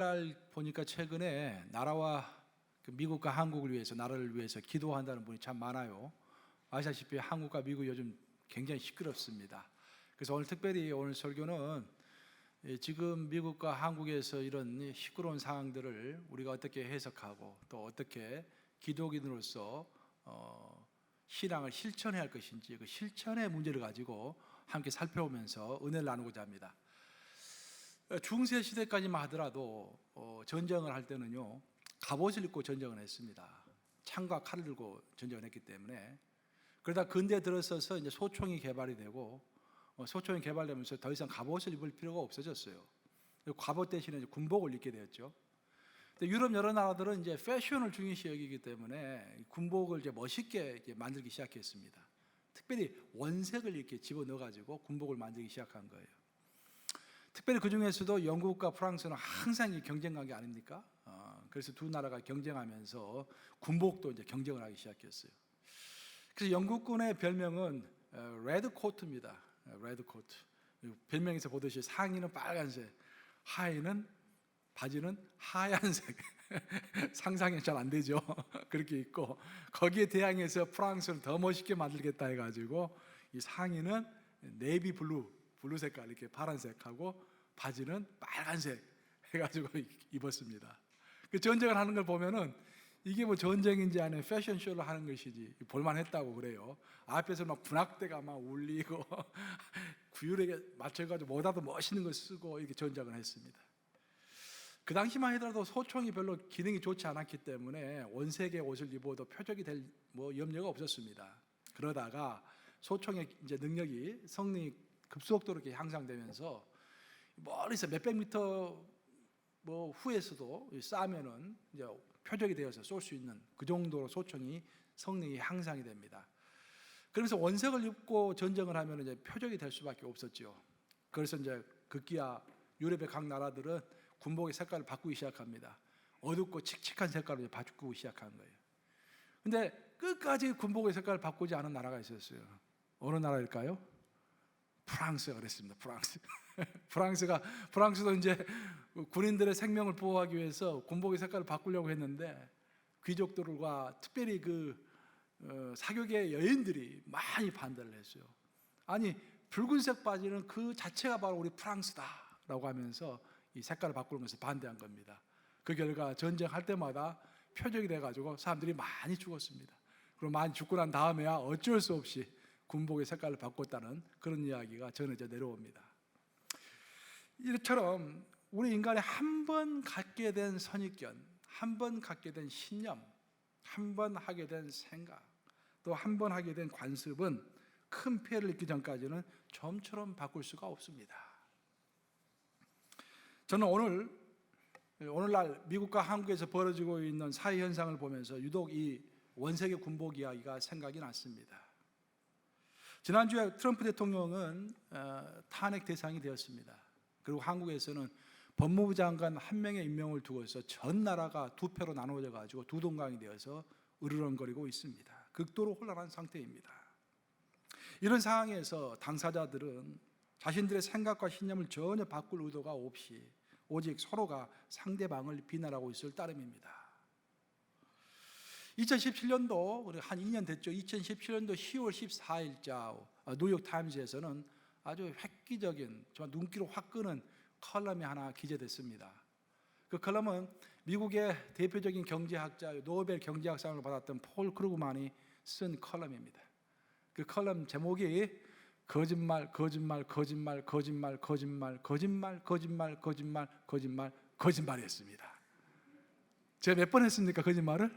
날 보니까 최근에 나라와 미국과 한국을 위해서, 나라를 위해서 기도한다는 분이 참 많아요. 아시다시피 한국과 미국 요즘 굉장히 시끄럽습니다. 그래서 오늘 특별히 오늘 설교는 지금 미국과 한국에서 이런 시끄러운 상황들을 우리가 어떻게 해석하고 또 어떻게 기독인으로서 신앙을 실천해야 할 것인지, 그 실천의 문제를 가지고 함께 살펴보면서 은혜를 나누고자 합니다. 중세 시대까지만 하더라도 전쟁을 할 때는요, 갑옷을 입고 전쟁을 했습니다. 창과 칼을 들고 전쟁을 했기 때문에. 그러다 근대 들어서서 이제 소총이 개발이 되고, 소총이 개발되면서 더 이상 갑옷을 입을 필요가 없어졌어요. 갑옷 대신에 이제 군복을 입게 되었죠. 근데 유럽 여러 나라들은 이제 패션을 중요시 여기기 때문에 군복을 이제 멋있게 이제 만들기 시작했습니다. 특별히 원색을 이렇게 집어넣어가지고 군복을 만들기 시작한 거예요. 특별히 그 중에서도 영국과 프랑스는 항상 경쟁 관계 아닙니까? 그래서 두 나라가 경쟁하면서 군복도 이제 경쟁을 하기 시작했어요. 그래서 영국군의 별명은 레드 코트입니다. 레드 코트. 별명에서 보듯이 상의는 빨간색, 하의는 바지는 하얀색. 상상이 잘 안 되죠. 그렇게 있고, 거기에 대항해서 프랑스를 더 멋있게 만들겠다 해가지고 이 상의는 네이비 블루 색깔, 이렇게 파란색하고 바지는 빨간색 해가지고 입었습니다. 그 전쟁을 하는 걸 보면은 이게 뭐 전쟁인지 아니면 패션쇼를 하는 것이지 볼만했다고 그래요. 앞에서 막 군악대가 막 울리고 구율에 맞춰가지고 뭐라도 멋있는 걸 쓰고 이렇게 전쟁을 했습니다. 그 당시만 하더라도 소총이 별로 기능이 좋지 않았기 때문에 원색의 옷을 입어도 표적이 될 염려가 없었습니다. 그러다가 소총의 이제 능력이, 성능이 급속도로 이렇게 향상되면서 멀리서 몇백 미터 후에서도 쏴면은 이제 표적이 되어서 쏠 수 있는 그 정도로 소총이 성능이 향상이 됩니다. 그러면서 원색을 입고 전쟁을 하면 이제 표적이 될 수밖에 없었죠. 그래서 이제 급기야 유럽의 각 나라들은 군복의 색깔을 바꾸기 시작합니다. 어둡고 칙칙한 색깔로 바꾸기 시작한 거예요. 근데 끝까지 군복의 색깔을 바꾸지 않은 나라가 있었어요. 어느 나라일까요? 프랑스가 그랬습니다. 프랑스도 이제 군인들의 생명을 보호하기 위해서 군복의 색깔을 바꾸려고 했는데 귀족들과 특별히 사교계 여인들이 많이 반대를 했어요. 아니, 붉은색 바지는 그 자체가 바로 우리 프랑스다라고 하면서 이 색깔을 바꾸는 것을 반대한 겁니다. 그 결과 전쟁할 때마다 표적이 돼가지고 사람들이 많이 죽었습니다. 그리고 많이 죽고 난 다음에야 어쩔 수 없이 군복의 색깔을 바꿨다는 그런 이야기가 전해져 내려옵니다. 이처럼 우리 인간이 한 번 갖게 된 선입견, 한 번 갖게 된 신념, 한 번 하게 된 생각, 또 한 번 하게 된 관습은 큰 피해를 입기 전까지는 좀처럼 바꿀 수가 없습니다. 저는 오늘날 미국과 한국에서 벌어지고 있는 사회 현상을 보면서 유독 이 원색의 군복 이야기가 생각이 났습니다. 지난주에 트럼프 대통령은 탄핵 대상이 되었습니다. 그리고 한국에서는 법무부 장관 한 명의 임명을 두고서 전 나라가 두 표로 나누어져 가지고 두 동강이 되어서 으르렁거리고 있습니다. 극도로 혼란한 상태입니다. 이런 상황에서 당사자들은 자신들의 생각과 신념을 전혀 바꿀 의도가 없이 오직 서로가 상대방을 비난하고 있을 따름입니다. 2017년도 한 2년 됐죠. 2017년도 10월 14일자 뉴욕타임즈에서는 아주 획기적인, 정말 눈길을 확 끄는 컬럼이 하나 기재됐습니다. 그 컬럼은 미국의 대표적인 경제학자, 노벨 경제학상을 받았던 폴 크루그만이 쓴 컬럼입니다. 그 컬럼 제목이 거짓말, 거짓말, 거짓말, 거짓말, 거짓말, 거짓말, 거짓말, 거짓말, 거짓말, 거짓말이었습니다. 제가 몇 번 했습니까, 거짓말을?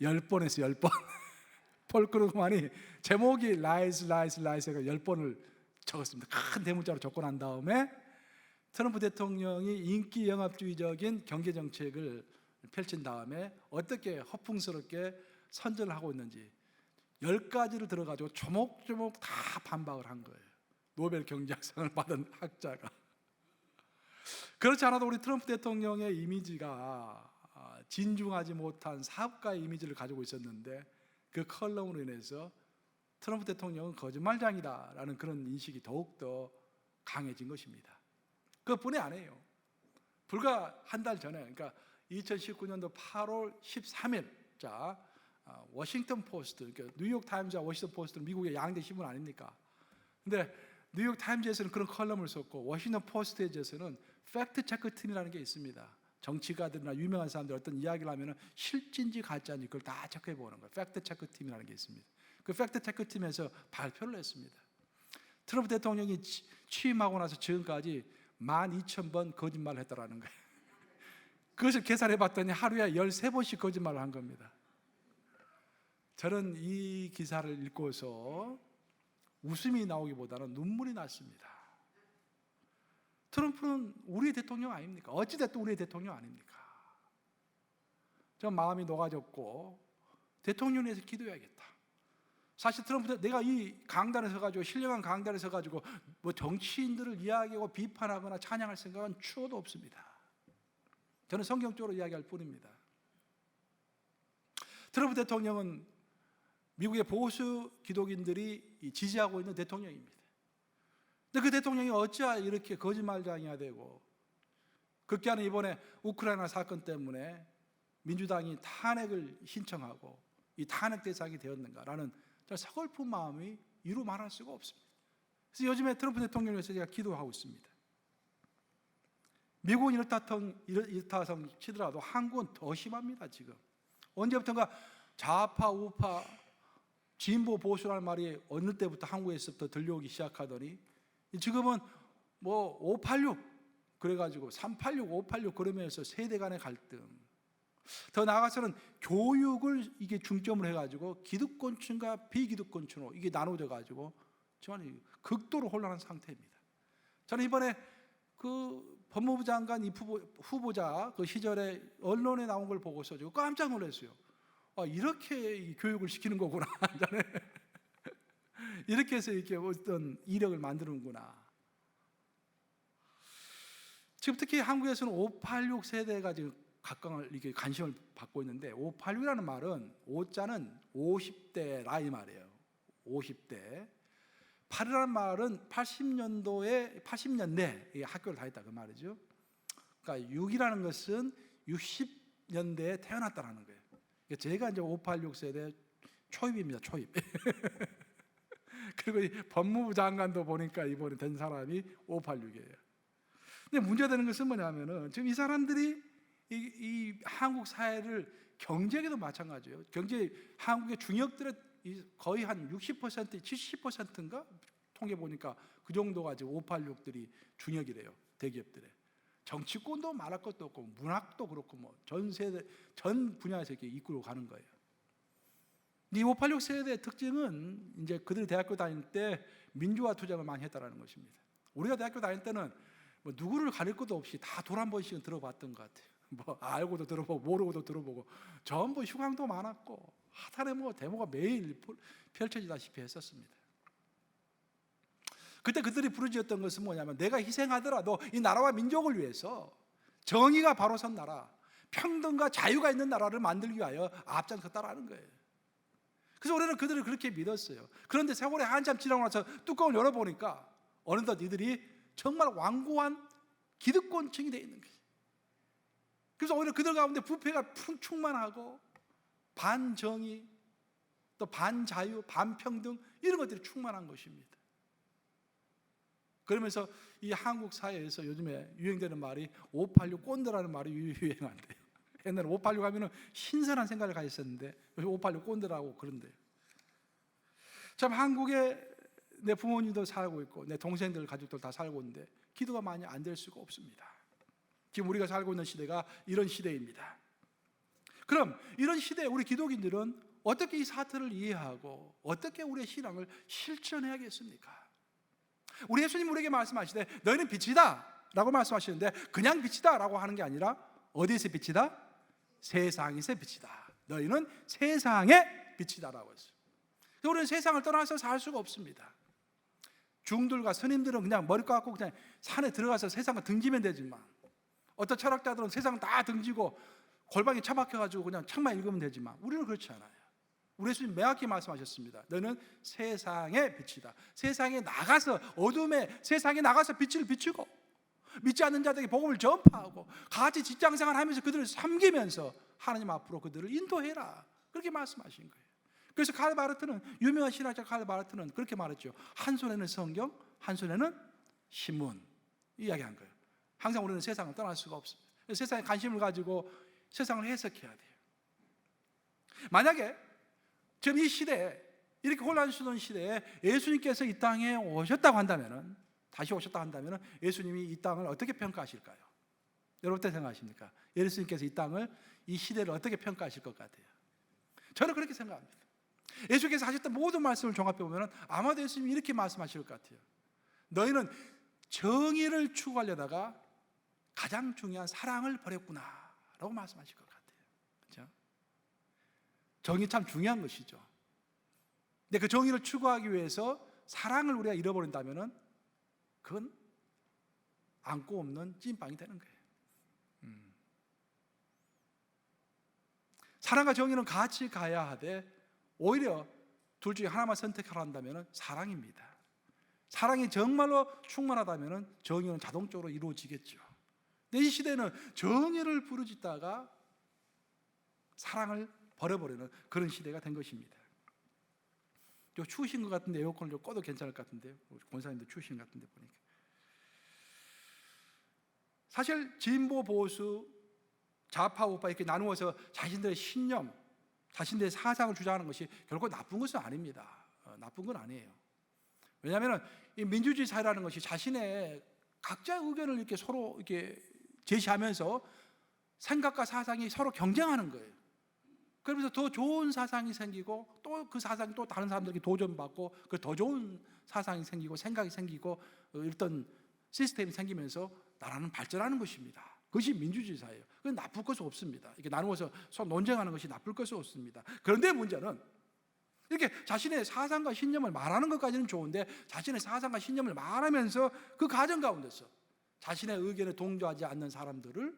10번 했어요, 10번. 폴 크루그만이 제목이 lies, lies, lies가 10번을 적었습니다. 큰 대문자로 적고 난 다음에 트럼프 대통령이 인기 영합주의적인 경제 정책을 펼친 다음에 어떻게 허풍스럽게 선전을 하고 있는지 10가지를 들어가지고 조목조목 다 반박을 한 거예요. 노벨 경제학상을 받은 학자가. 그렇지 않아도 우리 트럼프 대통령의 이미지가 진중하지 못한 사업가의 이미지를 가지고 있었는데 그 컬럼으로 인해서 트럼프 대통령은 거짓말장이다라는 그런 인식이 더욱더 강해진 것입니다. 그것뿐이 아니에요. 불과 한 달 전에, 그러니까 2019년도 8월 13일, 자, 워싱턴 포스트, 그러니까 뉴욕 타임즈와 워싱턴 포스트는 미국의 양대 신문 아닙니까? 근데 뉴욕 타임즈에서는 그런 컬럼을 썼고 워싱턴 포스트에서는 팩트 체크 팀이라는 게 있습니다. 정치가들이나 유명한 사람들 어떤 이야기를 하면은 실진지 가짜인지 그걸 다 체크해 보는 거예요. 팩트 체크 팀이라는 게 있습니다. 그 팩트 체크 팀에서 발표를 했습니다. 트럼프 대통령이 취임하고 나서 지금까지 12,000번 거짓말을 했다라는 거예요. 그것을 계산해 봤더니 하루에 13번씩 거짓말을 한 겁니다. 저는 이 기사를 읽고서 웃음이 나오기보다는 눈물이 났습니다. 트럼프는 우리의 대통령 아닙니까? 어찌됐든 우리의 대통령 아닙니까? 저 마음이 녹아졌고 대통령에 대해서 기도해야겠다. 사실 트럼프 내가 이 강단에 서가지고 신령한 강단에 서가지고 뭐 정치인들을 이야기하고 비판하거나 찬양할 생각은 추호도 없습니다. 저는 성경적으로 이야기할 뿐입니다. 트럼프 대통령은 미국의 보수 기독인들이 지지하고 있는 대통령입니다. 근데 그 대통령이 어찌하여 이렇게 거짓말장이야 되고 극기하는 이번에 우크라이나 사건 때문에 민주당이 탄핵을 신청하고 이 탄핵 대상이 되었는가라는 서글픈 마음이 이루 말할 수가 없습니다. 그래서 요즘에 트럼프 대통령을 위해서 제가 기도하고 있습니다. 미국은 이렇다성 치더라도 한국은 더 심합니다. 지금 언제부턴가 좌파 우파 진보 보수라는 말이 어느 때부터 한국에서부터 들려오기 시작하더니 지금은 뭐 586 그래가지고 386, 586 그러면서 세대 간의 갈등, 더 나아가서는 교육을 이게 중점으로 해가지고 기득권층과 비기득권층으로 이게 나눠져 가지고 정말 극도로 혼란한 상태입니다. 저는 이번에 그 법무부 장관 이 후보자 그 시절에 언론에 나온 걸 보고서 깜짝 놀랐어요. 이렇게 교육을 시키는 거구나. 이렇게 해서 이렇게 어떤 이력을 만드는구나. 지금 특히 한국에서는 586 세대가 지금 각광을 이렇게 관심을 받고 있는데 586이라는 말은 5자는 50대 나이 말이에요. 50대. 8이라는 말은 80년대 학교를 다녔다 그 말이죠. 그러니까 6이라는 것은 60년대에 태어났다는 거예요. 제가 이제 586 세대 초입입니다. 초입. 그리고 이 법무부 장관도 보니까 이번에 된 사람이 586이에요. 근데 문제되는 것은 뭐냐면은 지금 이 사람들이 이 한국 사회를 경제에도 마찬가지예요. 경제 한국의 중역들의 거의 한 60%, 70%인가 통계 보니까 그 정도가 지금 586들이 중역이래요. 대기업들에. 정치권도 말할 것도 없고 문학도 그렇고 뭐 전 세대 전 분야에서 이렇게 이끌고 가는 거예요. 이 586 세대의 특징은 이제 그들이 대학교 다닐 때 민주화 투쟁을 많이 했다라는 것입니다. 우리가 대학교 다닐 때는 뭐 누구를 가릴 것도 없이 다 돌 한 번씩은 들어봤던 것 같아요. 뭐 알고도 들어보고 모르고도 들어보고 전부 휴강도 많았고 하단에 뭐 데모가 매일 펼쳐지다시피 했었습니다. 그때 그들이 부르짖었던 것은 뭐냐면 내가 희생하더라도 이 나라와 민족을 위해서 정의가 바로 선 나라, 평등과 자유가 있는 나라를 만들기 위하여 앞장섰다라는 거예요. 그래서 우리는 그들을 그렇게 믿었어요. 그런데 세월이 한참 지나고 나서 뚜껑을 열어보니까 어느덧 이들이 정말 완고한 기득권층이 되어 있는 거예요. 그래서 오히려 그들 가운데 부패가 충만하고 반정의, 또 반자유, 반평등 이런 것들이 충만한 것입니다. 그러면서 이 한국 사회에서 요즘에 유행되는 말이 586 꼰대라는 말이 유행한대요. 옛날에 586 하면은 신선한 생각을 가졌었는데 요즘 586 꼰대라고 그런대요. 참 한국에 내 부모님도 살고 있고 내 동생들 가족들 다 살고 있는데 기도가 많이 안 될 수가 없습니다. 지금 우리가 살고 있는 시대가 이런 시대입니다. 그럼 이런 시대에 우리 기독인들은 어떻게 이 사태를 이해하고 어떻게 우리의 신앙을 실천해야겠습니까? 우리 예수님 우리에게 말씀하시되 너희는 빛이다 라고 말씀하시는데 그냥 빛이다 라고 하는 게 아니라 어디에서 빛이다? 세상에서 빛이다. 너희는 세상의 빛이다 라고 했어요. 우리는 세상을 떠나서 살 수가 없습니다. 중들과 스님들은 그냥 머리 깎고 그냥 산에 들어가서 세상을 등지면 되지만 어떤 철학자들은 세상을 다 등지고 골방에 처박혀가지고 그냥 책만 읽으면 되지만 우리는 그렇지 않아요. 우리 예수님 명확히 말씀하셨습니다. 너는 세상의 빛이다. 세상에 나가서 어둠에 세상에 나가서 빛을 비추고 믿지 않는 자들에게 복음을 전파하고 같이 직장생활 하면서 그들을 섬기면서 하나님 앞으로 그들을 인도해라. 그렇게 말씀하신 거예요. 그래서 칼 바르트는, 유명한 신학자 칼 바르트는 그렇게 말했죠. 한 손에는 성경, 한 손에는 신문, 이야기한 거예요. 항상 우리는 세상을 떠날 수가 없습니다. 세상에 관심을 가지고 세상을 해석해야 돼요. 만약에 지금 이 시대에, 이렇게 혼란스러운 시대에 예수님께서 이 땅에 오셨다고 한다면, 다시 오셨다고 한다면 예수님이 이 땅을 어떻게 평가하실까요? 여러분 어떻게 생각하십니까? 예수님께서 이 땅을, 이 시대를 어떻게 평가하실 것 같아요? 저는 그렇게 생각합니다. 예수께서 하셨던 모든 말씀을 종합해 보면 아마도 예수님이 이렇게 말씀하실 것 같아요. 너희는 정의를 추구하려다가 가장 중요한 사랑을 버렸구나 라고 말씀하실 것 같아요. 그렇죠? 정의 참 중요한 것이죠. 근데 그 정의를 추구하기 위해서 사랑을 우리가 잃어버린다면 그건 안고 없는 찐빵이 되는 거예요. 사랑과 정의는 같이 가야 하되 오히려 둘 중에 하나만 선택하라 한다면 사랑입니다. 사랑이 정말로 충만하다면 정의는 자동적으로 이루어지겠죠. 근데 이 시대는 정의를 부르짖다가 사랑을 버려버리는 그런 시대가 된 것입니다. 좀 추우신 것 같은데 에어컨을 좀 꺼도 괜찮을 것 같은데요. 권사님도 추우신 것 같은데 보니까. 사실 진보, 보수, 좌파, 우파 이렇게 나누어서 자신들의 신념, 자신들의 사상을 주장하는 것이 결코 나쁜 것은 아닙니다. 나쁜 건 아니에요. 왜냐하면 이 민주주의 사회라는 것이 자신의 각자의 의견을 이렇게 서로 이렇게 제시하면서 생각과 사상이 서로 경쟁하는 거예요. 그러면서 더 좋은 사상이 생기고 또 그 사상이 또 다른 사람들에게 도전받고 그 더 좋은 사상이 생기고 생각이 생기고 어떤 시스템이 생기면서 나라는 발전하는 것입니다. 그것이 민주주의 사회예요. 그건 나쁠 것은 없습니다. 이렇게 나누어서 서로 논쟁하는 것이 나쁠 것은 없습니다. 그런데 문제는 이렇게 자신의 사상과 신념을 말하는 것까지는 좋은데 자신의 사상과 신념을 말하면서 그 과정 가운데서 자신의 의견에 동조하지 않는 사람들을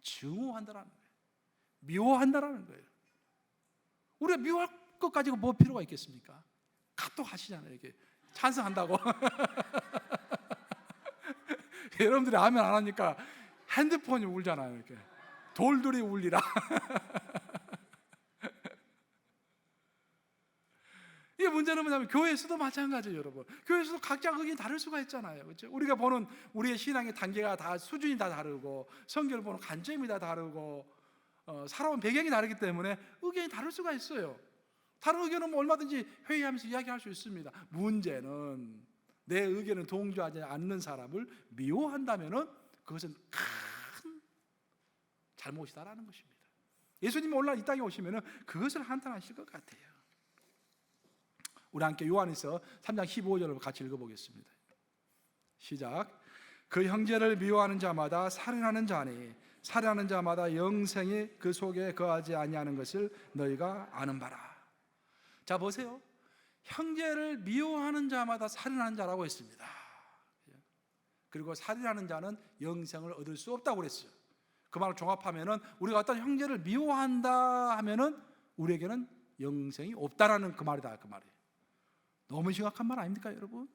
증오한다는 거예요. 미워한다는 거예요. 우리가 미워할 것 가지고 뭐 필요가 있겠습니까? 카톡 하시잖아요. 이렇게 찬성한다고. 여러분들이 아멘 안 하니까 핸드폰이 울잖아요. 이렇게 돌돌이 울리라. 이게 문제는 뭐냐면 교회에서도 마찬가지예요, 여러분. 교회에서도 각자 의견이 다를 수가 있잖아요. 그렇죠? 우리가 보는 우리의 신앙의 단계가 다 수준이 다 다르고 성경을 보는 관점이 다 다르고 살아온 배경이 다르기 때문에 의견이 다를 수가 있어요. 다른 의견은 뭐 얼마든지 회의하면서 이야기할 수 있습니다. 문제는 내 의견에 동조하지 않는 사람을 미워한다면 그것은 큰 잘못이다라는 것입니다. 예수님이 오늘날 이 땅에 오시면 그것을 한탄하실 것 같아요. 우리 함께 요한에서 3장 15절을 같이 읽어보겠습니다. 시작. 그 형제를 미워하는 자마다 살인하는 자니 살인하는 자마다 영생이 그 속에 거하지 아니하는 것을 너희가 아는 바라. 자 보세요. 형제를 미워하는 자마다 살인하는 자라고 했습니다. 그리고 살인하는 자는 영생을 얻을 수 없다고 그랬어요. 그 말을 종합하면은 우리가 어떤 형제를 미워한다 하면은 우리에게는 영생이 없다라는 그 말이다, 그 말이에요. 너무 심각한 말 아닙니까, 여러분?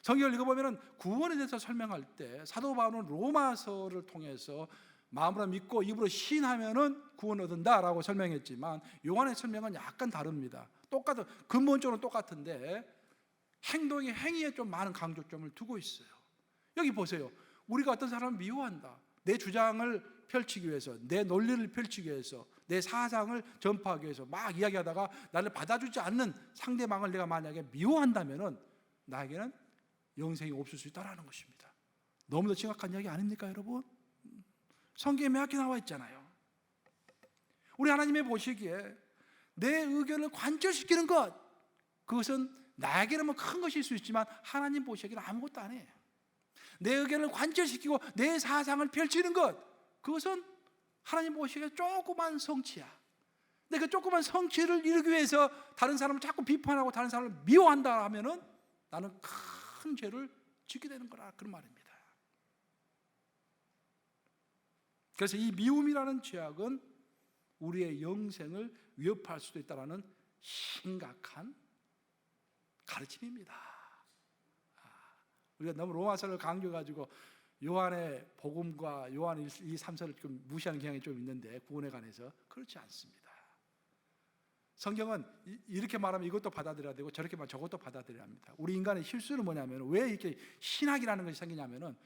성경을 읽어보면 구원에 대해서 설명할 때 사도 바울은 로마서를 통해서 마음으로 믿고 입으로 시인하면은 구원 얻는다라고 설명했지만 요한의 설명은 약간 다릅니다. 똑같은 근본적으로 똑같은데 행위에 좀 많은 강조점을 두고 있어요. 여기 보세요. 우리가 어떤 사람을 미워한다. 내 주장을 펼치기 위해서, 내 논리를 펼치기 위해서, 내 사상을 전파하기 위해서 막 이야기하다가 나를 받아주지 않는 상대방을 내가 만약에 미워한다면은 나에게는 영생이 없을 수 있다라는 것입니다. 너무도 심각한 이야기 아닙니까, 여러분? 성경에 명확히 나와 있잖아요. 우리 하나님이 보시기에 내 의견을 관철시키는 것, 그것은 나에게는 뭐 큰 것일 수 있지만 하나님 보시기에는 아무것도 아니에요. 내 의견을 관철시키고 내 사상을 펼치는 것, 그것은 하나님 보시기에 조그만 성취야. 근데 그 조그만 성취를 이루기 위해서 다른 사람을 자꾸 비판하고 다른 사람을 미워한다 하면은 나는 큰 죄를 짓게 되는 거라, 그런 말입니다. 그래서 이 미움이라는 죄악은 우리의 영생을 위협할 수도 있다는 심각한 가르침입니다. 우리가 너무 로마서를 강조해가지고 요한의 복음과 요한 1, 2, 3서를 좀 무시하는 경향이 좀 있는데 구원에 관해서 그렇지 않습니다. 성경은 이렇게 말하면 이것도 받아들여야 되고 저렇게 말하면 저것도 받아들여야 합니다. 우리 인간의 실수는 뭐냐면 왜 이렇게 신학이라는 것이 생기냐면은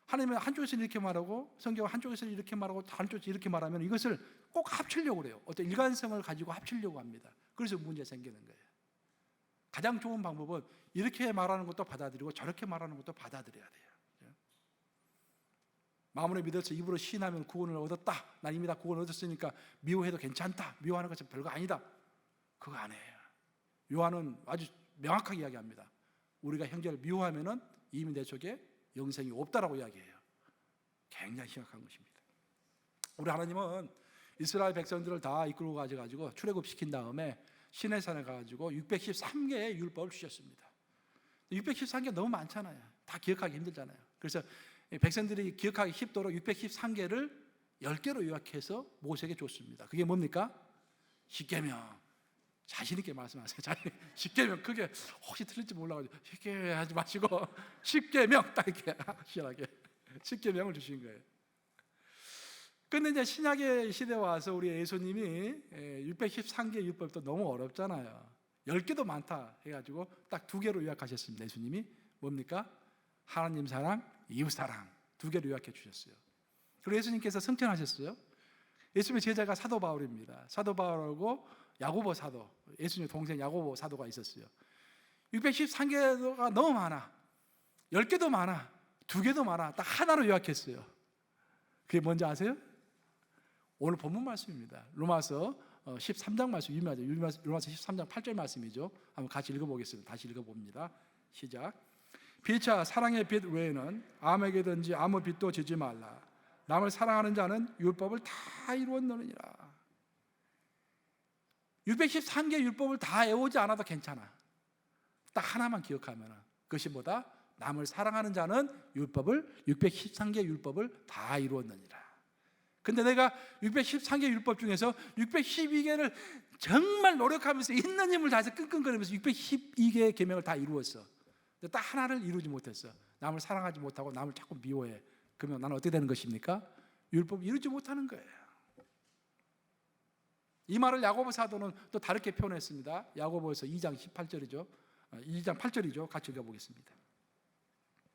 하나님은 한쪽에서 이렇게 말하고 성경은 한쪽에서 이렇게 말하고 다른 쪽에서 이렇게 말하면 이것을 꼭 합치려고 그래요. 어떤 일관성을 가지고 합치려고 합니다. 그래서 문제가 생기는 거예요. 가장 좋은 방법은 이렇게 말하는 것도 받아들이고 저렇게 말하는 것도 받아들여야 돼요. 마음으로 믿어서 입으로 시인하면 구원을 얻었다. 난 이미 다 구원을 얻었으니까 미워해도 괜찮다. 미워하는 것은 별거 아니다. 그거 아니에요. 요한은 아주 명확하게 이야기합니다. 우리가 형제를 미워하면은 이미 내 속에 영생이 없다라고 이야기해요. 굉장히 심각한 것입니다. 우리 하나님은 이스라엘 백성들을 다 이끌고 가지고 출애굽시킨 다음에 시내산에 가가지고 613개의 율법을 주셨습니다. 613개 너무 많잖아요. 다 기억하기 힘들잖아요. 그래서 백성들이 기억하기 쉽도록 613개를 10개로 요약해서 모세에게 줬습니다. 그게 뭡니까? 십계명. 자신 있게 말씀하세요. 십계명. 그게 혹시 틀릴지 몰라가지고 십계명 하지 마시고 십계명 딱 이렇게 확실하게 십계명을 주신 거예요. 근데 이제 신약의 시대에 와서 우리 예수님이 613개 율법도 너무 어렵잖아요. 10개도 많다 해가지고 딱 2개로 요약하셨습니다. 예수님이 뭡니까? 하나님 사랑, 이웃 사랑 2개로 요약해 주셨어요. 그리고 예수님께서 성천하셨어요. 예수님의 제자가 사도 바울입니다. 사도 바울하고 야고보 사도, 예수님의 동생 야고보 사도가 있었어요. 613개가 너무 많아. 10개도 많아. 2개도 많아. 딱 하나로 요약했어요. 그게 뭔지 아세요? 오늘 본문 말씀입니다. 로마서 13장 말씀 유명하죠. 로마서 13장 8절 말씀이죠. 한번 같이 읽어보겠습니다. 다시 읽어봅니다. 시작. 피차 사랑의 빛 외에는 아무에게든지 아무 빛도 지지 말라. 남을 사랑하는 자는 율법을 다 이루었느니라. 613개 율법을 다 외우지 않아도 괜찮아. 딱 하나만 기억하면 그것이 뭐다? 남을 사랑하는 자는 율법을 613개 율법을 다 이루었느니라. 근데 내가 613개 율법 중에서 612개를 정말 노력하면서 있는 힘을 다해서 끙끙거리면서 612개의 계명을 다 이루었어. 근데 딱 하나를 이루지 못했어. 남을 사랑하지 못하고 남을 자꾸 미워해. 그러면 나는 어떻게 되는 것입니까? 율법 이루지 못하는 거예요. 이 말을 야고보 사도는 또 다르게 표현했습니다. 야고보에서 2장 18절이죠. 2장 8절이죠. 같이 읽어보겠습니다.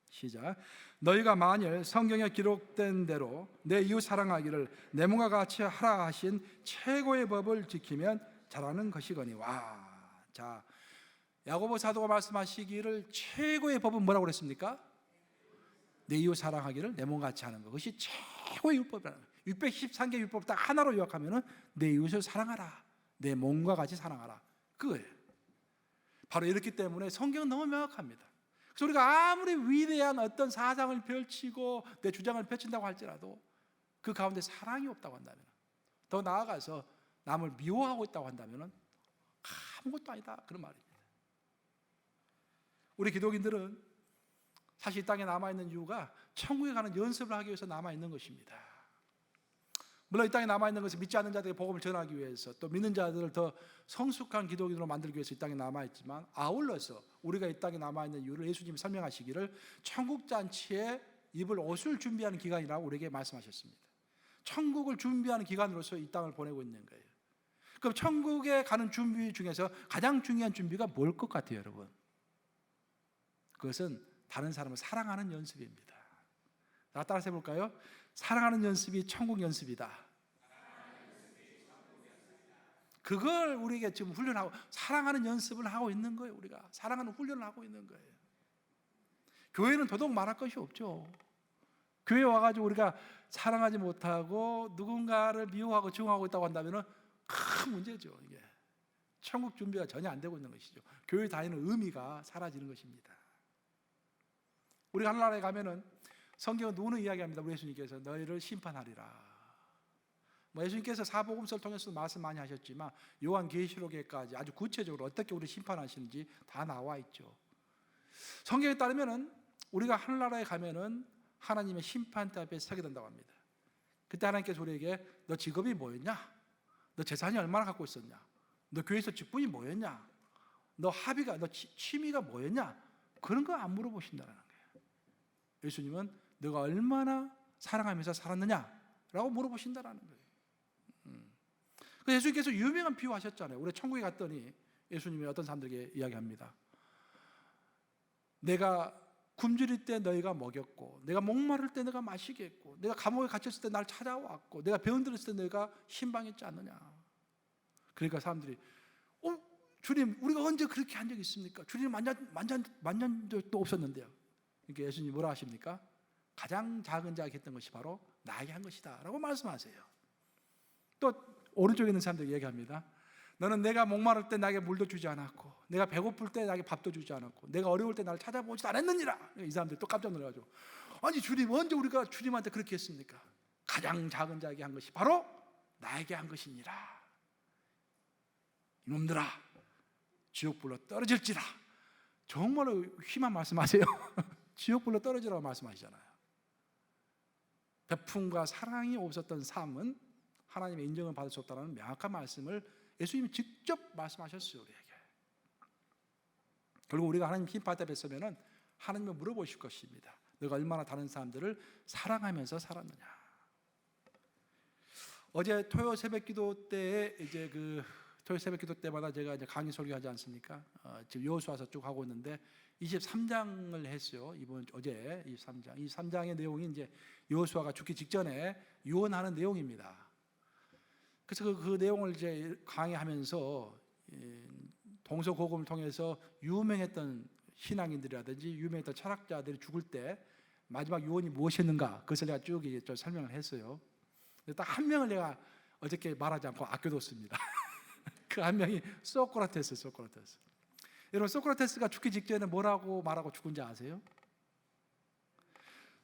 시작. 너희가 만일 성경에 기록된 대로 내 이웃 사랑하기를 내 몸과 같이 하라 하신 최고의 법을 지키면 잘하는 것이거니와. 자, 야고보 사도가 말씀하시기를 최고의 법은 뭐라고 그랬습니까? 내 이웃 사랑하기를 내 몸과 같이 하는 것. 그것이 최고의 율법이라는 거예요. 613개 율법 딱 하나로 요약하면은 내 이웃을 사랑하라. 내 몸과 같이 사랑하라. 그거예요. 바로 이렇기 때문에 성경은 너무 명확합니다. 그래서 우리가 아무리 위대한 어떤 사상을 펼치고 내 주장을 펼친다고 할지라도 그 가운데 사랑이 없다고 한다면, 더 나아가서 남을 미워하고 있다고 한다면 아무것도 아니다 그런 말입니다. 우리 기독인들은 사실 이 땅에 남아있는 이유가 천국에 가는 연습을 하기 위해서 남아있는 것입니다. 물론 이 땅에 남아있는 것은 믿지 않는 자들에게 복음을 전하기 위해서, 또 믿는 자들을 더 성숙한 기독인으로 만들기 위해서 이 땅에 남아있지만, 아울러서 우리가 이 땅에 남아있는 이유를 예수님이 설명하시기를 천국잔치에 입을 옷을 준비하는 기간이라고 우리에게 말씀하셨습니다. 천국을 준비하는 기간으로서 이 땅을 보내고 있는 거예요. 그럼 천국에 가는 준비 중에서 가장 중요한 준비가 뭘 것 같아요, 여러분? 그것은 다른 사람을 사랑하는 연습입니다. 자, 따라서 해볼까요? 사랑하는 연습이 천국 연습이다. 그걸 우리에게 지금 훈련하고, 사랑하는 연습을 하고 있는 거예요. 우리가 사랑하는 훈련을 하고 있는 거예요. 교회는 더더욱 말할 것이 없죠. 교회 와가지고 우리가 사랑하지 못하고 누군가를 미워하고 증오하고 있다고 한다면 큰 문제죠. 이게 천국 준비가 전혀 안 되고 있는 것이죠. 교회 다니는 의미가 사라지는 것입니다. 우리 하늘나라에 가면은 성경은 누구는 이야기합니다. 우리 예수님께서 너희를 심판하리라. 예수님께서 사복음서를 통해서도 말씀 많이 하셨지만 요한계시록에까지 아주 구체적으로 어떻게 우리를 심판하시는지 다 나와 있죠. 성경에 따르면은 우리가 하늘나라에 가면은 하나님의 심판대 앞에 서게 된다고 합니다. 그때 하나님께서 우리에게 너 직업이 뭐였냐? 너 재산이 얼마나 갖고 있었냐? 너 교회에서 직분이 뭐였냐? 너 합의가, 너 취미가 뭐였냐? 그런 거 안 물어보신다는 거예요. 예수님은 너가 얼마나 사랑하면서 살았느냐라고 물어보신다라는 거예요. 예수님께서 유명한 비유하셨잖아요. 우리 천국에 갔더니 예수님이 어떤 사람들에게 이야기합니다. 내가 굶주릴 때 너희가 먹였고, 내가 목마를 때 내가 마시게 했고, 내가 감옥에 갇혔을 때 날 찾아왔고, 내가 병들었을 때 너희가 신방했지 않느냐. 그러니까 사람들이 주님, 우리가 언제 그렇게 한 적이 있습니까? 주님 만난 적도 없었는데요. 그러니까 예수님이 뭐라 하십니까? 가장 작은 자에게 했던 것이 바로 나에게 한 것이다 라고 말씀하세요. 또 오른쪽에 있는 사람들 얘기합니다. 너는 내가 목마를 때 나에게 물도 주지 않았고, 내가 배고플 때 나에게 밥도 주지 않았고, 내가 어려울 때 나를 찾아보지도 않았느니라. 이 사람들이 또 깜짝 놀라가지고, 아니 주님, 언제 우리가 주님한테 그렇게 했습니까? 가장 작은 자에게 한 것이 바로 나에게 한 것이니라. 이놈들아, 지옥불로 떨어질지라. 정말로 휘만 말씀하세요. 지옥불로 떨어지라고 말씀하시잖아요. 베품과 사랑이 없었던 삶은 하나님의 인정을 받을 수 없다는 명확한 말씀을 예수님이 직접 말씀하셨어요, 우리에게. 결국 우리가 하나님 힘 받아 뵀으면 하나님을 물어보실 것입니다. 너가 얼마나 다른 사람들을 사랑하면서 살았느냐. 어제 토요 새벽기도 때에 토요 새벽기도 때마다 제가 이제 강의 설교하지 않습니까? 지금 여호수아서 쭉 하고 있는데 23장을 했어요. 어제 23장. 23장의 내용이 이제 여호수아가 죽기 직전에 유언하는 내용입니다. 그래서 그 내용을 이제 강의하면서 동서고금을 통해서 유명했던 신앙인들이라든지 유명했던 철학자들이 죽을 때 마지막 유언이 무엇이었는가, 그것을 내가 쭉 설명을 했어요. 딱 한 명을 내가 어저께 말하지 않고 아껴뒀습니다. 그 한 명이 소크라테스. 여러분, 소크라테스가 죽기 직전에 뭐라고 말하고 죽은지 아세요?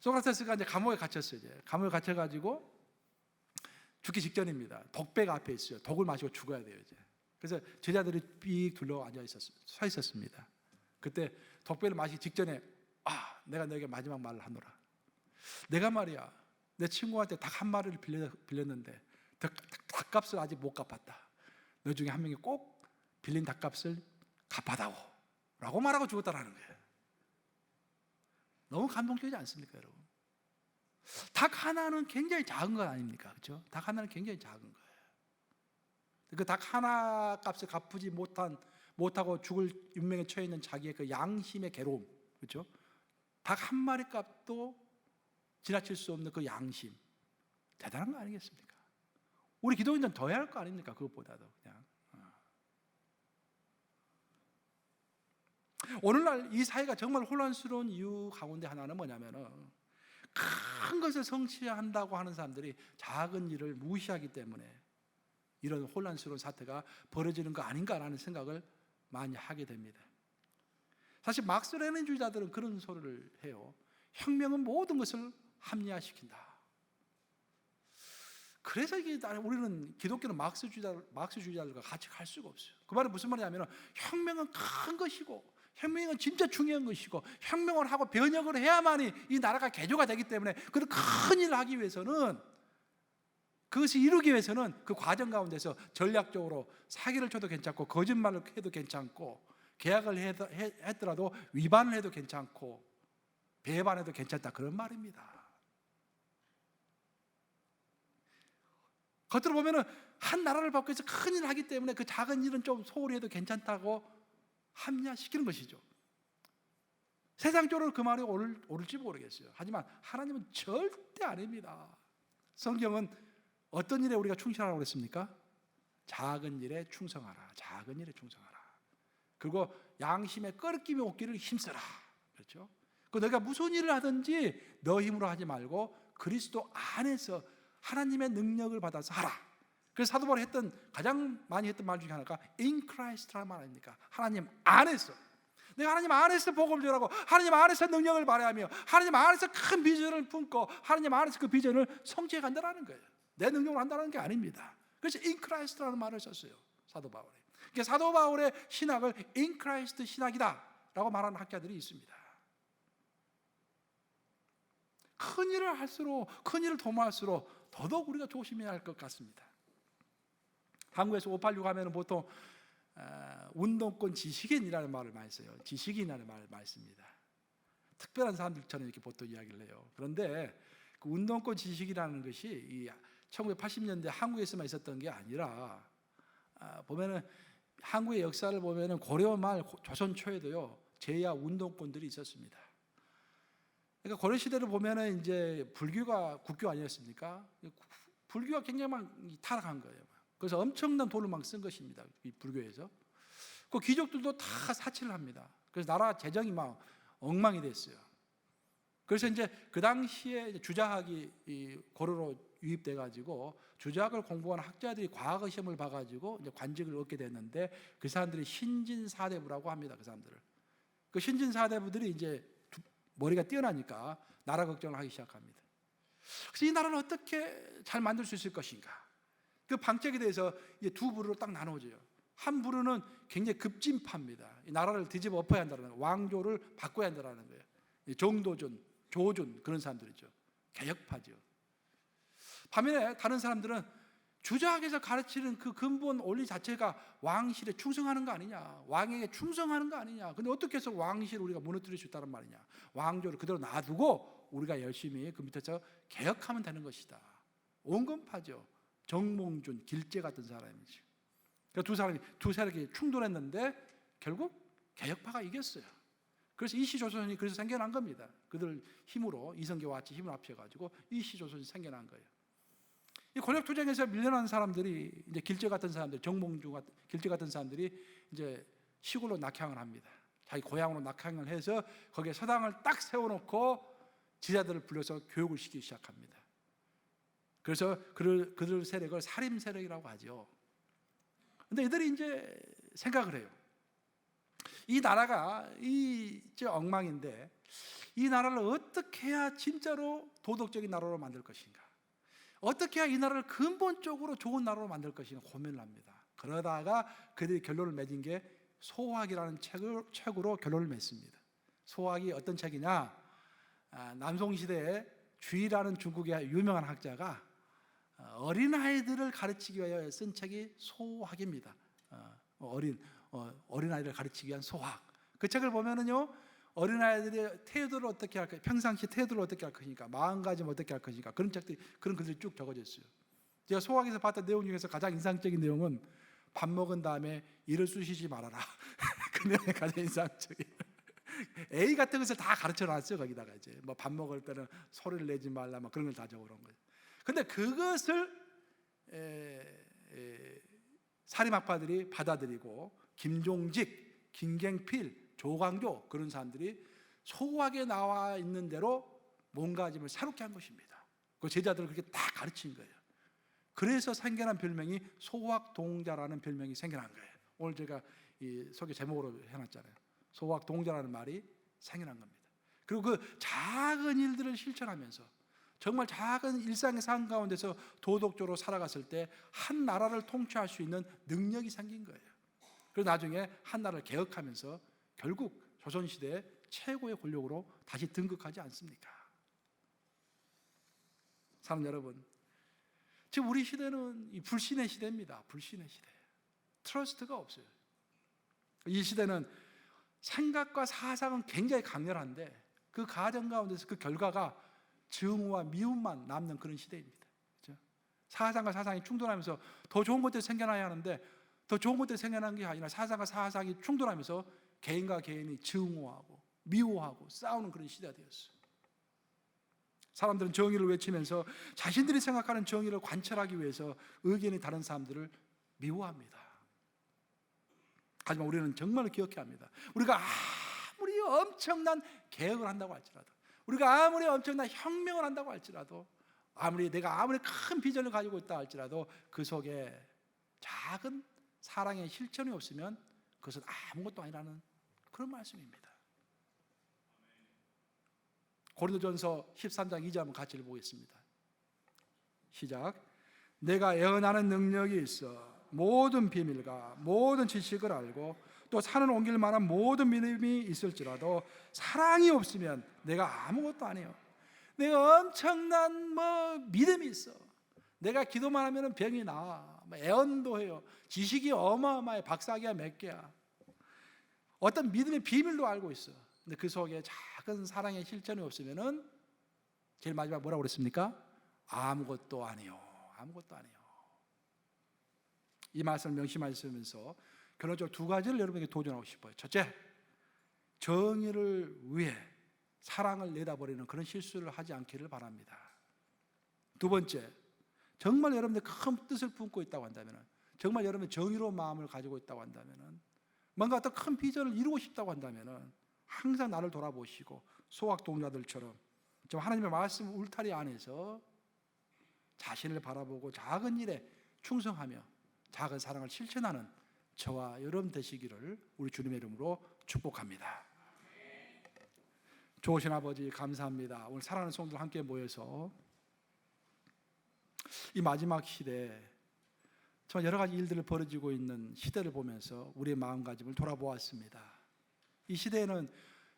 소크라테스가 이제 감옥에 갇혔어요. 감옥에 갇혀가지고 죽기 직전입니다. 독배가 앞에 있어요. 독을 마시고 죽어야 돼요. 이제. 그래서 제자들이 삑 둘러 서 있었습니다. 그때 독배를 마시기 직전에 내가 너에게 마지막 말을 하노라. 내가 말이야, 내 친구한테 닭 한 마리를 빌렸는데 닭값을 아직 못 갚았다. 너 중에 한 명이 꼭 빌린 닭값을 갚아다오 라고 말하고 죽었다라는 거예요. 너무 감동적이지 않습니까, 여러분? 닭 하나는 굉장히 작은 건 아닙니까? 그렇죠? 닭 하나는 굉장히 작은 거예요. 그 닭 하나 값을 갚지 못하고 죽을 운명에 처해 있는 자기의 그 양심의 괴로움, 그렇죠? 닭 한 마리 값도 지나칠 수 없는 그 양심, 대단한 거 아니겠습니까? 우리 기독인들은 더 해야 할 거 아닙니까? 그것보다도 그냥. 오늘날 이 사회가 정말 혼란스러운 이유 가운데 하나는 뭐냐면은 큰 것을 성취한다고 하는 사람들이 작은 일을 무시하기 때문에 이런 혼란스러운 사태가 벌어지는 거 아닌가라는 생각을 많이 하게 됩니다. 사실 막스 레닌주의자들은 그런 소리를 해요. 혁명은 모든 것을 합리화시킨다. 그래서 우리는 기독교는 막스주의자들과 같이 갈 수가 없어요. 그 말은 무슨 말이냐면 혁명은 큰 것이고, 혁명은 진짜 중요한 것이고, 혁명을 하고 변혁을 해야만이 이 나라가 개조가 되기 때문에 그런 큰 일을 하기 위해서는, 그것을 이루기 위해서는 그 과정 가운데서 전략적으로 사기를 쳐도 괜찮고, 거짓말을 해도 괜찮고, 계약을 했더라도 위반을 해도 괜찮고, 배반해도 괜찮다, 그런 말입니다. 겉으로 보면은 한 나라를 바꾸기 위해서 큰 일을 하기 때문에 그 작은 일은 좀 소홀히 해도 괜찮다고 합리화시키는 것이죠. 세상적으로 그 말이 옳을지 모르겠어요. 하지만 하나님은 절대 아닙니다. 성경은 어떤 일에 우리가 충실하라고 그랬습니까? 작은 일에 충성하라. 작은 일에 충성하라. 그리고 양심에 끄러김이 없기를 힘써라. 그렇죠? 너희가 무슨 일을 하든지 너 힘으로 하지 말고 그리스도 안에서 하나님의 능력을 받아서 하라. 그래서 사도 바울이 가장 많이 했던 말 중에 하나가 in Christ라는 말 아닙니까? 하나님 안에서. 내가 하나님 안에서 복음을 전하고 하나님 안에서 능력을 발휘하며 하나님 안에서 큰 비전을 품고 하나님 안에서 그 비전을 성취해 간다는 거예요. 내 능력으로 한다는 게 아닙니다. 그래서 in Christ라는 말을 썼어요, 사도 바울이. 그러니까 사도 바울의 신학을 in Christ 신학이다 라고 말하는 학자들이 있습니다. 큰 일을 할수록, 큰 일을 도모할수록 더더욱 우리가 조심해야 할 것 같습니다. 한국에서 586 하면 보통 운동권 지식인이라는 말을 많이 써요. 지식인이라는 말을 많이 씁니다. 특별한 사람들처럼 이렇게 보통 이야기를 해요. 그런데 그 운동권 지식이라는 것이 이 1980년대 한국에서만 있었던 게 아니라 보면은 한국의 역사를 보면은 고려 말 조선 초에도요 제야 운동권들이 있었습니다. 그러니까 고려 시대를 보면은 이제 불교가 국교 아니었습니까? 불교가 굉장히 막 타락한 거예요. 그래서 엄청난 돈을 막 쓴 것입니다. 이 불교에서. 그 귀족들도 다 사치를 합니다. 그래서 나라 재정이 막 엉망이 됐어요. 그래서 이제 그 당시에 주자학이 고려로 유입돼 가지고 주자학을 공부하는 학자들이 과거 시험을 봐 가지고 이제 관직을 얻게 됐는데 그 사람들이 신진사대부라고 합니다. 그 사람들을. 그 신진사대부들이 이제 머리가 뛰어나니까 나라 걱정을 하기 시작합니다. 그래서 이 나라를 어떻게 잘 만들 수 있을 것인가? 그 방책에 대해서 이제 두 부류로 딱 나눠져요. 한 부류는 굉장히 급진파입니다. 이 나라를 뒤집어 엎어야 한다는 거예요. 왕조를 바꿔야 한다는 거예요. 정도전, 조준 그런 사람들이죠. 개혁파죠. 반면에 다른 사람들은 주자학에서 가르치는 그 근본 원리 자체가 왕실에 충성하는 거 아니냐, 왕에게 충성하는 거 아니냐. 근데 어떻게 해서 왕실을 우리가 무너뜨릴 수 있다는 말이냐. 왕조를 그대로 놔두고 우리가 열심히 그 밑에서 개혁하면 되는 것이다. 온건파죠. 정몽준, 길재 같은 사람이죠. 그러니까 두 세력이 충돌했는데 결국 개혁파가 이겼어요. 그래서 이시조선이 그래서 생겨난 겁니다. 그들 힘으로 이성계와 같이 힘을 합쳐가지고 이시조선이 생겨난 거예요. 이 권력투쟁에서 밀려난 사람들이 이제 길재 같은 사람들, 길재 같은 사람들이 이제 시골로 낙향을 합니다. 자기 고향으로 낙향을 해서 거기에 서당을 딱 세워놓고 지자들을 불러서 교육을 시키기 시작합니다. 그래서 그들 세력을 사림 세력이라고 하죠. 근데 이들이 이제 생각을 해요. 이 나라가 이제 엉망인데 이 나라를 어떻게 해야 진짜로 도덕적인 나라로 만들 것인가? 어떻게 해야 이 나라를 근본적으로 좋은 나라로 만들 것인가 고민을 합니다. 그러다가 그들이 결론을 맺은 게 소학이라는 책으로 결론을 맺습니다. 소학이 어떤 책이냐? 남송시대에 주의라는 중국의 유명한 학자가 어린아이들을 가르치기 위하여 쓴 책이 소학입니다. 어린아이를 가르치기 위한 소학. 그 책을 보면은요, 어린아이들의 태도를 어떻게 할 것인가, 평상시 태도를 어떻게 할 것인가, 마음가짐을 어떻게 할 것인가, 그런 글들이 쭉 적어져 있어요. 제가 소학에서 봤던 내용 중에서 가장 인상적인 내용은 밥 먹은 다음에 이를 쑤시지 말아라. 그 내용이 가장 인상적이에요. A 같은 것을 다 가르쳐 놨어요. 거기다가 이제 뭐 밥 먹을 때는 소리를 내지 말라, 뭐 그런 걸 다 적어 놓은 거예요. 근데 그것을 사립학파들이 받아들이고 김종직, 김갱필, 조광조 그런 사람들이 소학에 나와 있는 대로 몸가짐을 새롭게 한 것입니다. 그 제자들을 그렇게 다 가르친 거예요. 그래서 생겨난 별명이 소학동자라는 별명이 생겨난 거예요. 오늘 제가 이 소개 제목으로 해놨잖아요. 소학동자라는 말이 생겨난 겁니다. 그리고 그 작은 일들을 실천하면서 정말 작은 일상의 삶 가운데서 도덕적으로 살아갔을 때 한 나라를 통치할 수 있는 능력이 생긴 거예요. 그리고 나중에 한 나라를 개혁하면서 결국 조선시대 최고의 권력으로 다시 등극하지 않습니까? 사랑하는 여러분, 지금 우리 시대는 이 불신의 시대입니다. 불신의 시대. 트러스트가 없어요. 이 시대는 생각과 사상은 굉장히 강렬한데 그 가정 가운데서 그 결과가 증오와 미움만 남는 그런 시대입니다. 그렇죠? 사상과 사상이 충돌하면서 더 좋은 것들이 생겨나야 하는데 더 좋은 것들이 생겨나는 게 아니라 사상과 사상이 충돌하면서 개인과 개인이 증오하고 미워하고 싸우는 그런 시대가 되었어요. 사람들은 정의를 외치면서 자신들이 생각하는 정의를 관철하기 위해서 의견이 다른 사람들을 미워합니다. 하지만 우리는 정말 기억해야 합니다. 우리가 아무리 엄청난 개혁을 한다고 할지라도, 우리가 아무리 엄청난 혁명을 한다고 할지라도, 내가 아무리 큰 비전을 가지고 있다 할지라도 그 속에 작은 사랑의 실천이 없으면 그것은 아무것도 아니라는 그런 말씀입니다. 고린도전서 13장 2절 한번 같이 읽어보겠습니다. 시작. 내가 예언하는 능력이 있어 모든 비밀과 모든 지식을 알고 또 산을 옮길 만한 모든 믿음이 있을지라도 사랑이 없으면 내가 아무것도 아니에요. 내가 엄청난 믿음이 있어. 내가 기도만 하면 병이 나아. 애언도 해요. 지식이 어마어마해. 박사학위가 몇 개야. 어떤 믿음의 비밀도 알고 있어. 근데 그 속에 작은 사랑의 실천이 없으면은 제일 마지막 뭐라고 그랬습니까? 아무것도 아니요. 아무것도 아니요. 이 말씀을 명심하시면서 결론적으로 두 가지를 여러분에게 도전하고 싶어요. 첫째, 정의를 위해 사랑을 내다버리는 그런 실수를 하지 않기를 바랍니다. 두 번째, 정말 여러분들 큰 뜻을 품고 있다고 한다면, 정말 여러분의 정의로운 마음을 가지고 있다고 한다면, 뭔가 어떤 큰 비전을 이루고 싶다고 한다면 항상 나를 돌아보시고 소학동자들처럼 좀 하나님의 말씀 울타리 안에서 자신을 바라보고 작은 일에 충성하며 작은 사랑을 실천하는 저와 여러분 되시기를 우리 주님의 이름으로 축복합니다. 좋으신 아버지 감사합니다. 오늘 사랑하는 성도들 함께 모여서 이 마지막 시대에 정말 여러 가지 일들을 벌어지고 있는 시대를 보면서 우리의 마음가짐을 돌아보았습니다. 이 시대에는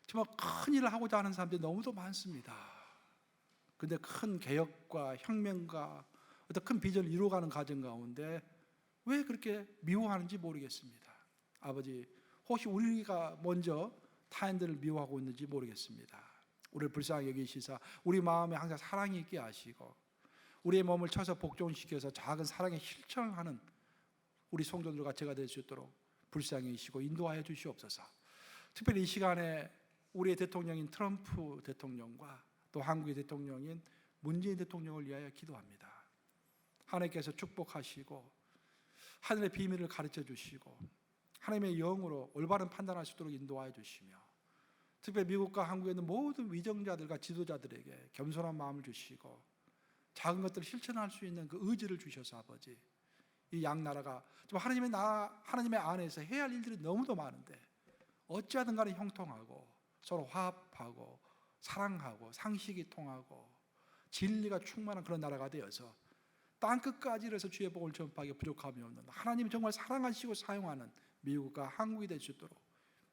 정말 큰 일을 하고자 하는 사람들이 너무도 많습니다. 그런데 큰 개혁과 혁명과 어떤 큰 비전을 이루어가는 과정 가운데 왜 그렇게 미워하는지 모르겠습니다. 아버지, 혹시 우리가 먼저 타인들을 미워하고 있는지 모르겠습니다. 우리를 불쌍히 여기시사 우리 마음에 항상 사랑이 있게 하시고 우리의 몸을 쳐서 복종시켜서 작은 사랑의 실천하는 우리 성도들과 제가 될 수 있도록 불쌍히 여기시고 인도하여 주시옵소서. 특별히 이 시간에 우리의 대통령인 트럼프 대통령과 또 한국의 대통령인 문재인 대통령을 위하여 기도합니다. 하나님께서 축복하시고 하늘의 비밀을 가르쳐 주시고 하나님의 영으로 올바른 판단할 수 있도록 인도하여 주시며 특별히 미국과 한국에 있는 모든 위정자들과 지도자들에게 겸손한 마음을 주시고 작은 것들을 실천할 수 있는 그 의지를 주셔서 아버지 이 양 나라가 좀 하나님의 안에서 해야 할 일들이 너무도 많은데 어찌하든 간에 형통하고 서로 화합하고 사랑하고 상식이 통하고 진리가 충만한 그런 나라가 되어서 땅끝까지 이르러서 주의 복을 전파하기 부족함이 없는 하나님이 정말 사랑하시고 사용하는 미국과 한국이 될 수 있도록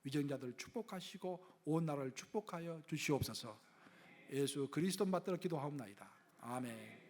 위정자들을 축복하시고 온 나라를 축복하여 주시옵소서. 예수 그리스도 받들어 기도하옵나이다. 아멘.